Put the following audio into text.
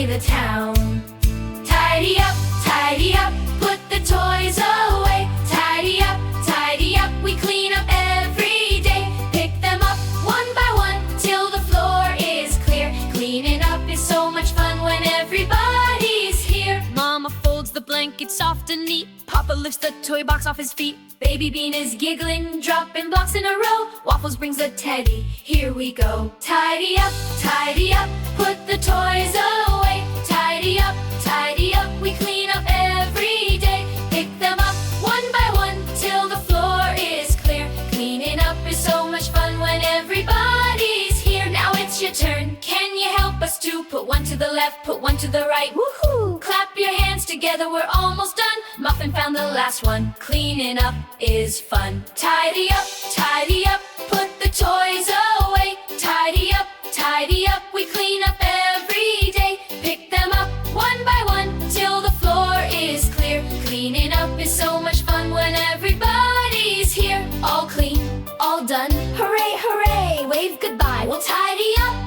tidy the town. Tidy up, put the toys away. Tidy up, we clean up every day. Pick them up one by one till the floor is clear. Cleaning up is so much fun when everybody's here. Mama folds the blanket soft and neat. Papa lifts the toy box off his feet. Baby Bean is giggling, dropping blocks in a row. Waffles brings a teddy, here we go. Tidy up, put the toys away. Tidy up, we clean up every day. Pick them up one by one till the floor is clear. Cleaning up is so much fun when everybody's here. Now it's your turn, can you help us to put one to the left, put one to the right? Woohoo! Clap your hands together, we're almost done. Muffin found the last one, cleaning up is fun. Tidy up, put the toys away. Tidy up, we clean up every day. Pick them up one by one till the floor is clear. Cleaning up is so much fun when everybody's here. All clean, all done, hooray, hooray, wave goodbye, we'll tidy up